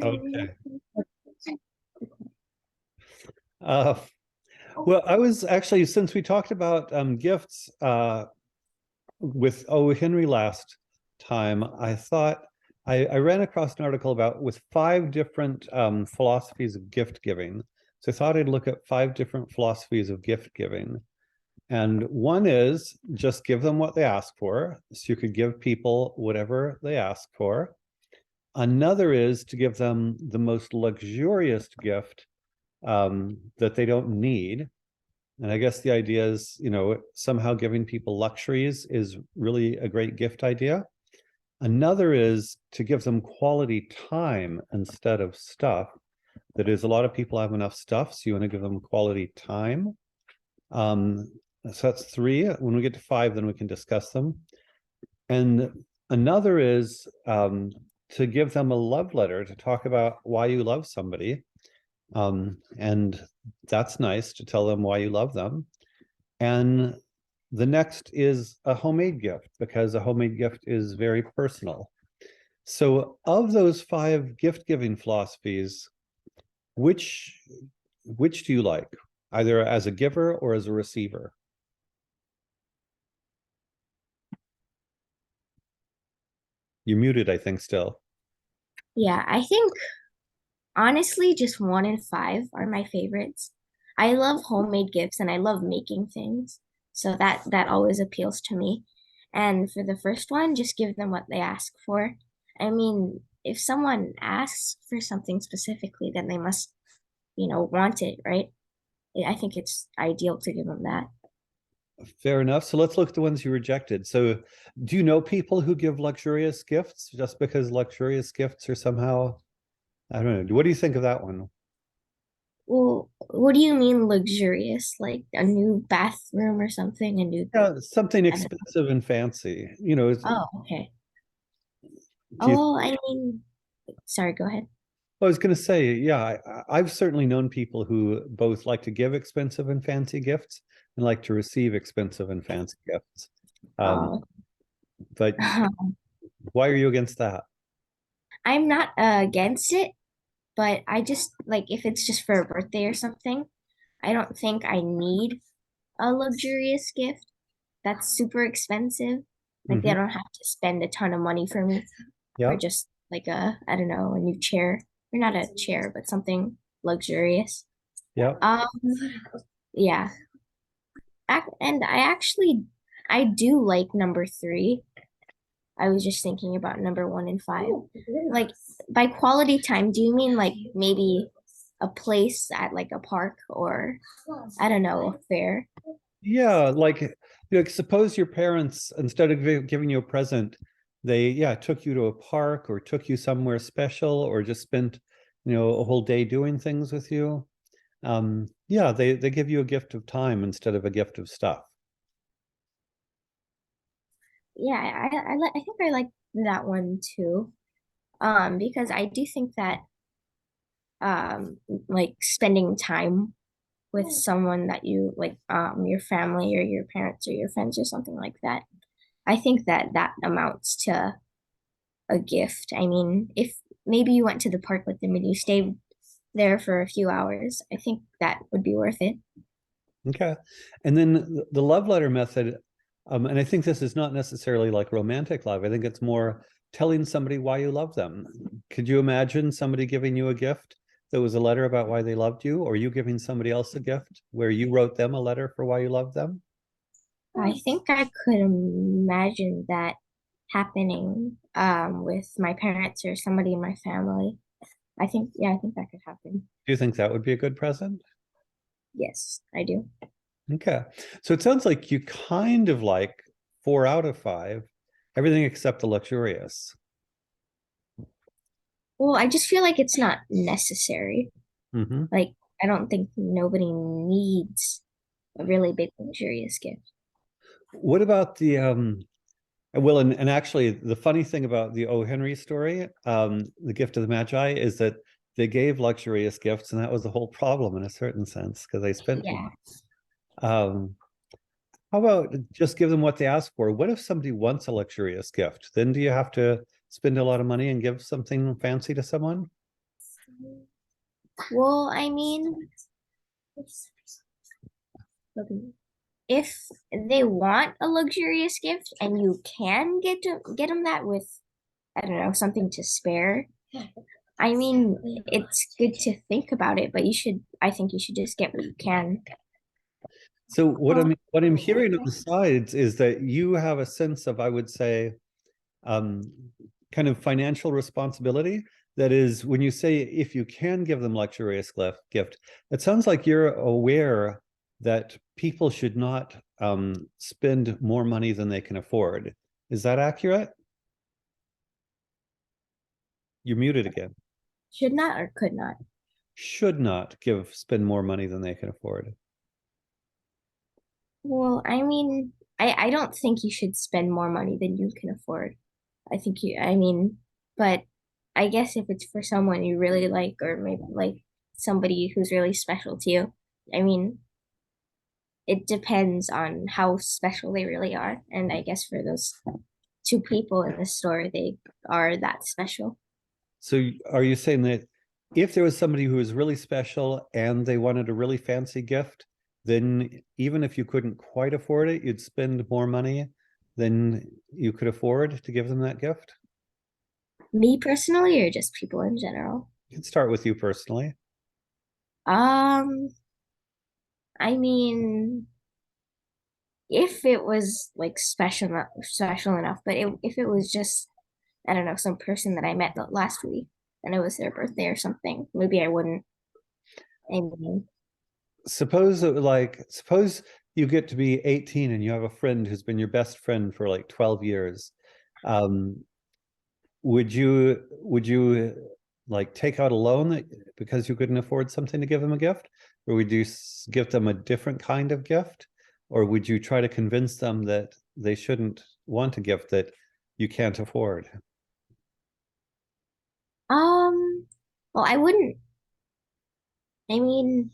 Okay. Uh, well, I was actually, since we talked about gifts with Henry last time, I thought I ran across an article about with 5 different philosophies of gift giving. So I thought I'd look at 5 different philosophies of gift giving. And one is just give them what they ask for. So you could give people whatever they ask for. Another is to give them the most luxurious gift that they don't need. And I guess the idea is, somehow giving people luxuries is really a great gift idea. Another is to give them quality time instead of stuff. That is, a lot of people have enough stuff, so you want to give them quality time. So that's 3. When we get to 5, then we can discuss them. And another is to give them a love letter to talk about why you love somebody. And that's nice to tell them why you love them. And the next is a homemade gift, because a homemade gift is very personal. So of those 5 gift-giving philosophies, which do you like, either as a giver or as a receiver? You're muted, I think, still. Yeah, I think honestly, just 1 and 5 are my favorites. I love homemade gifts and I love making things. So that always appeals to me. And for the first one, just give them what they ask for. I mean, if someone asks for something specifically, then they must, want it, right? I think it's ideal to give them that. Fair enough. So let's look at the ones you rejected. So do you know people who give luxurious gifts just because luxurious gifts are somehow, I don't know. What do you think of that one? Well, what do you mean luxurious? Like a new bathroom or something? A new, Yeah, something I don't know. expensive and fancy. Oh, okay. Do you, Oh, I mean, sorry, go ahead. I was going to say, yeah, I've certainly known people who both like to give expensive and fancy gifts and like to receive expensive and fancy gifts. Um, Oh, but why are you against that? I'm not against it, but I just like if it's just for a birthday or something, I don't think I need a luxurious gift that's super expensive. Like they Hmm. don't have to spend a ton of money for me for Yeah, just like I don't know, a new chair. Or not a chair, but something luxurious. yeah. Um, yeah. And I do like number 3. I was just thinking about number 1 and 5. Like by quality time, do you mean like maybe a place at like a park or I don't know, a fair? Yeah, suppose your parents, instead of giving you a present, they, yeah, took you to a park or took you somewhere special or just spent, a whole day doing things with you. Yeah, they give you a gift of time instead of a gift of stuff. Yeah, I think I like that one too. Because I do think that like spending time with someone that you like your family or your parents or your friends or something like that. I think that that amounts to a gift. I mean, if maybe you went to the park with them and you stayed there for a few hours, I think that would be worth it. Okay. And then the love letter method, and I think this is not necessarily like romantic love. I think it's more telling somebody why you love them. Could you imagine somebody giving you a gift that was a letter about why they loved you, or you giving somebody else a gift where you wrote them a letter for why you love them? I think I could imagine that happening with my parents or somebody in my family. I think that could happen. Do you think that would be a good present? Yes, I do. Okay. So it sounds like you kind of like 4 out of 5, everything except the luxurious. Well, I just feel like it's not necessary. Hmm. Like, I don't think nobody needs a really big luxurious gift. What about well, and actually, the funny thing about the O. Henry story, the gift of the Magi, is that they gave luxurious gifts, and that was the whole problem in a certain sense, because they spent too Yeah. much. Um, how about just give them what they ask for? What if somebody wants a luxurious gift? Then do you have to spend a lot of money and give something fancy to someone? Well, I mean, if they want a luxurious gift and you can get them that with, I don't know, something to spare. I mean, it's good to think about it, but I think you should just get what you can. So what I'm hearing on the sides is that you have a sense of, I would say, um, kind of financial responsibility. That is, when you say if you can give them luxurious gift, it sounds like you're aware that people should not spend more money than they can afford. Is that accurate? You're muted again. Should not or could not. Should not spend more money than they can afford. Well, I mean, I don't think you should spend more money than you can afford. I mean, but I guess if it's for someone you really like, or maybe like somebody who's really special to you, I mean, it depends on how special they really are. And I guess for those two people in the store, they are that special. So are you saying that if there was somebody who was really special and they wanted a really fancy gift, then even if you couldn't quite afford it, you'd spend more money than you could afford to give them that gift? Me personally, or just people in general? You can start with you personally. Um, I mean, if it was like special enough, but if it was just, I don't know, some person that I met last week and it was their birthday or something, maybe I wouldn't. I mean, Suppose you get to be 18 and you have a friend who's been your best friend for like 12 years. Um, would you like take out a loan because you couldn't afford something to give them a gift? Or would you give them a different kind of gift? Or would you try to convince them that they shouldn't want a gift that you can't afford? um, well, I wouldn't. I mean,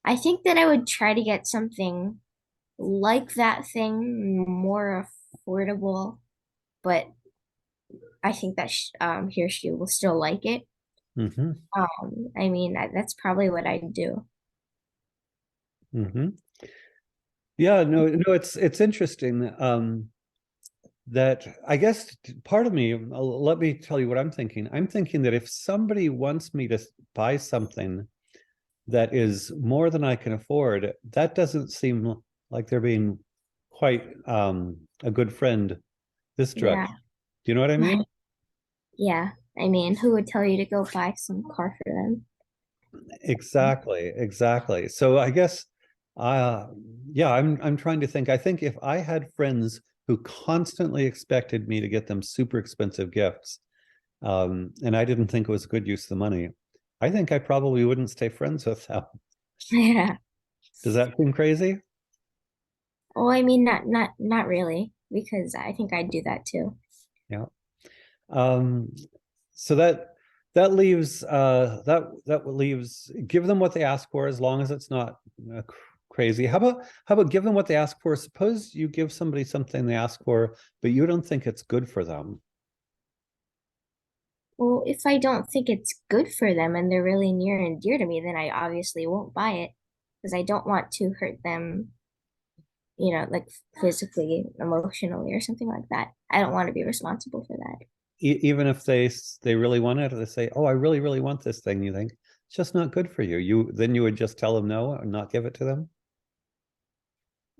I think that I would try to get something like that thing more affordable, but I think that he or she will still like it. Mm-hmm. I mean, that's probably what I'd do. Mm-hmm. Yeah, no, it's interesting. That I guess part of me, let me tell you what I'm thinking. I'm thinking that if somebody wants me to buy something that is more than I can afford, that doesn't seem like they're being quite a good friend this Yeah. direction. Do you know what I mean? Yeah. I mean, who would tell you to go buy some car for them? Exactly, exactly. So I guess uh yeah, I'm trying to think. I think if I had friends who constantly expected me to get them super expensive gifts, and I didn't think it was a good use of the money, I think I probably wouldn't stay friends with them. Yeah. Does that seem crazy? Well, I mean, not really, because I think I'd do that too. Yeah. Um, so that leaves give them what they ask for as long as it's not crazy. How about give them what they ask for? Suppose you give somebody something they ask for, but you don't think it's good for them. Well, if I don't think it's good for them and they're really near and dear to me, then I obviously won't buy it because I don't want to hurt them, like physically, emotionally, or something like that. I don't want to be responsible for that. Even if they really want it, or they say, "Oh, I really really want this thing," you think it's just not good for you. You would just tell them no and not give it to them.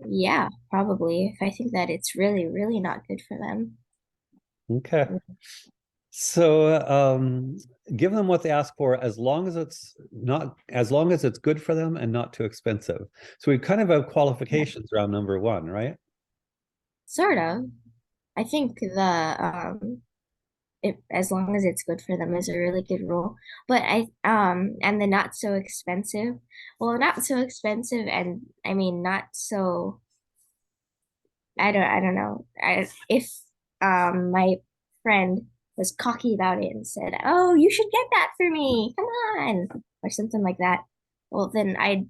Yeah, probably. If I think that it's really, really not good for them. Okay. So give them what they ask for as long as it's good for them and not too expensive. So we kind of have qualifications around number one, right? Sort of. I think as long as it's good for them is a really good rule. But and the not so expensive. Well, not so expensive and I mean not so I don't know. If my friend was cocky about it and said, "Oh, you should get that for me. Come on," or something like that. Well, then I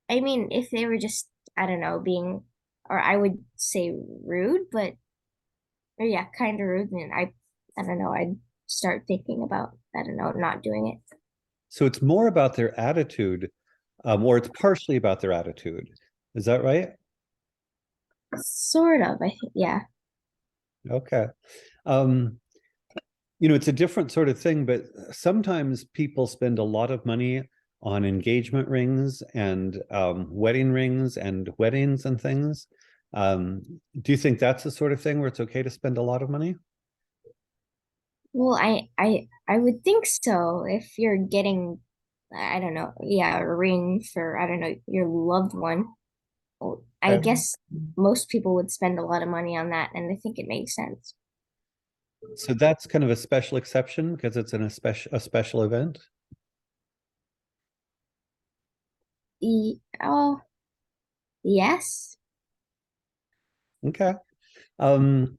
mean, if they were just, I don't know, or I would say rude, but, or yeah, kind of rude, then I don't know, I'd start thinking about, I don't know, not doing it. So it's more about their attitude, or it's partially about their attitude. Is that right? Sort of, I think, yeah. Okay. Um, it's a different sort of thing, but sometimes people spend a lot of money on engagement rings and wedding rings and weddings and things. Do you think that's the sort of thing where it's okay to spend a lot of money? Well, I would think so if you're getting, I don't know, yeah, a ring for, I don't know, your loved one. Well, I Okay. guess most people would spend a lot of money on that, and I think it makes sense. So that's kind of a special exception because it's a special event. Oh, yes. Okay. Um,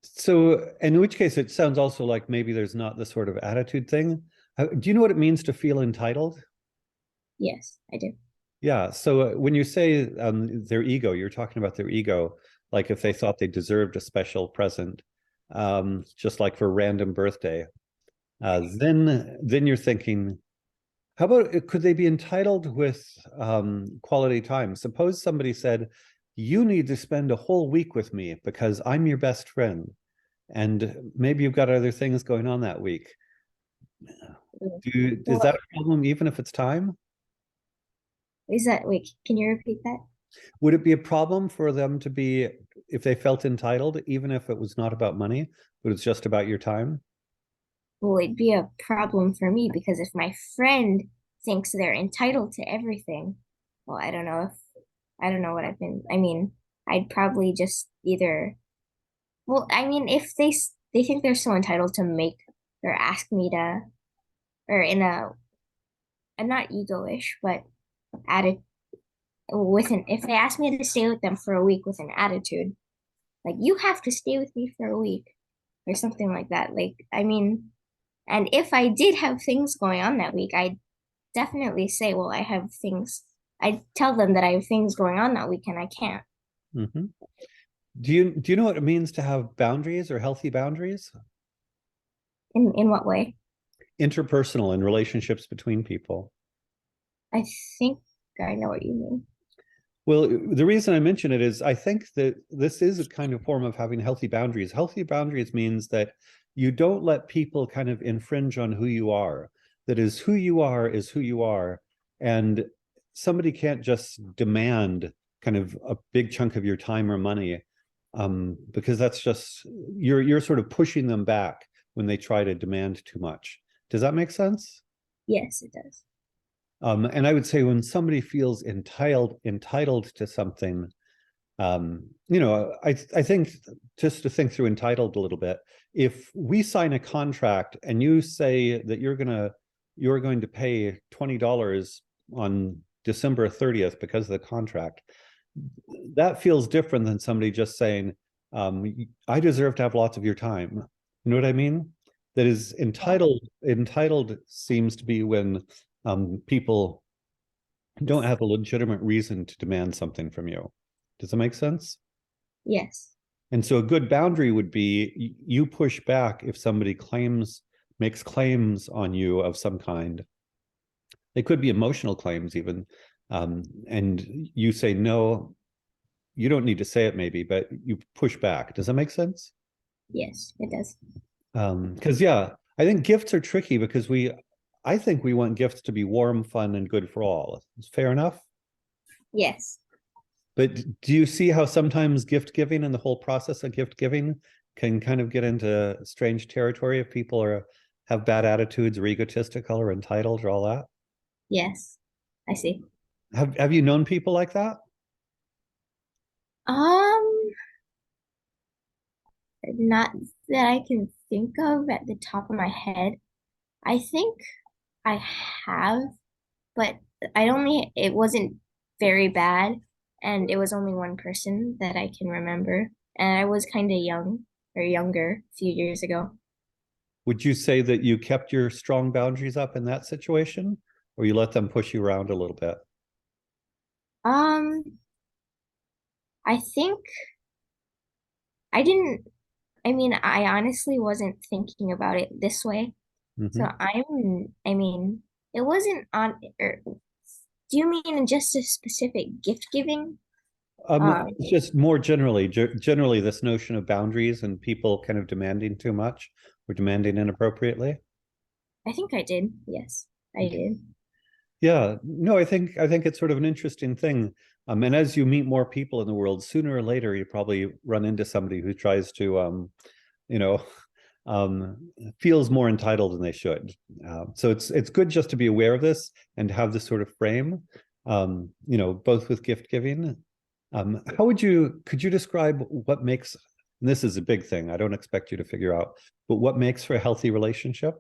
so in which case it sounds also like maybe there's not the sort of attitude thing. Do you know what it means to feel entitled? Yes, I do. Yeah. So when you say their ego, you're talking about their ego, like if they thought they deserved a special present, just like for random birthday, then you're thinking, how about could they be entitled with quality time? Suppose somebody said, you need to spend a whole week with me because I'm your best friend. And maybe you've got other things going on that week. Is that Well, a problem even if it's time? is that, wait, can you repeat that? Would it be a problem for them to be, if they felt entitled, even if it was not about money, but it's just about your time? Well, it'd be a problem for me because if my friend thinks they're entitled to everything, well, I don't know what I mean, I'd probably just either, well, I mean, if they think they're so entitled to make or ask me to, or in a, I'm not egoish, but atti with an, if they ask me to stay with them for a week with an attitude, like you have to stay with me for a week or something like that. Like, I mean, and if I did have things going on that week, I'd definitely say, well, I have things. I tell them that I have things going on that week and I can't. Hmm. Do you know what it means to have boundaries or healthy boundaries? In what way? Interpersonal in relationships between people. I think I know what you mean. Well, the reason I mention it is I think that this is a kind of form of having healthy boundaries. Healthy boundaries means that you don't let people kind of infringe on who you are. That is, who you are is who you are. And somebody can't just demand kind of a big chunk of your time or money, because that's just you're sort of pushing them back when they try to demand too much. Does that make sense? Yes, it does. And I would say when somebody feels entitled to something, I think just to think through entitled a little bit, if we sign a contract and you say that you're going to pay $20 on December 30th because of the contract, that feels different than somebody just saying, I deserve to have lots of your time. You know what I mean? That is entitled seems to be when people don't have a legitimate reason to demand something from you. Does that make sense? Yes. And so a good boundary would be you push back if somebody makes claims on you of some kind. They could be emotional claims even. And you say, no, you don't need to say it maybe, but you push back. Does that make sense? Yes, it does. Because yeah, I think gifts are tricky because I think we want gifts to be warm, fun, and good for all. Fair enough. Yes. But do you see how sometimes gift giving and the whole process of gift giving can kind of get into strange territory if people have bad attitudes or egotistical or entitled or all that? Yes. I see. Have you known people like that? Um, Not that I can think of at the top of my head. I think I have, but it wasn't very bad, and it was only one person that I can remember, and I was kind of young or younger a few years ago. Would you say that you kept your strong boundaries up in that situation, or you let them push you around a little bit? Um, I think I didn't, I mean, I honestly wasn't thinking about it this way, So Hmm. I mean, it wasn't on, do you mean just a specific gift giving? Um, It's just more generally, generally this notion of boundaries and people kind of demanding too much or demanding inappropriately. I think I did. Yes, I did. Yeah, no, I think it's sort of an interesting thing. And as you meet more people in the world, sooner or later you probably run into somebody who tries to you know, feels more entitled than they should. So it's good just to be aware of this and have this sort of frame, both with gift giving. Could you describe what makes, and this is a big thing, I don't expect you to figure out, but what makes for a healthy relationship?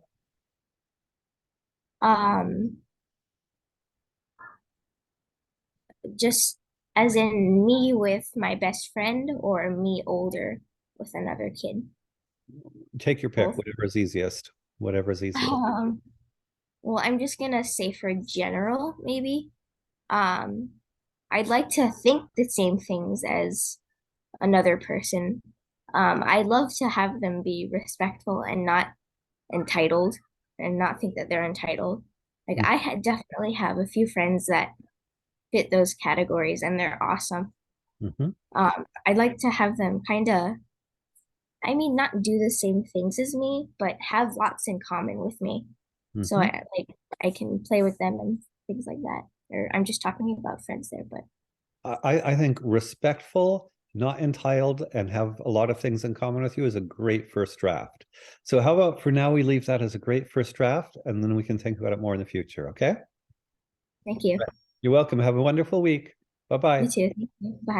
Um, just as in me with my best friend or me older with another kid. Take your pick, Both. whatever is easiest, whatever is easiest. Um, well, I'm just gonna say for general, maybe. Um, I'd like to think the same things as another person. I love to have them be respectful and not entitled and not think that they're entitled. Like definitely have a few friends that fit those categories and they're awesome. Mm-hmm. I'd like to have them kind of, I mean, not do the same things as me, but have lots in common with me. So Mm-hmm. I can play with them and things like that. Or I'm just talking about friends there, but I think respectful, not entitled, and have a lot of things in common with you is a great first draft. So how about for now we leave that as a great first draft, and then we can think about it more in the future, okay? thank you. You're welcome. Have a wonderful week. You Bye-bye. too. Thank you. Bye.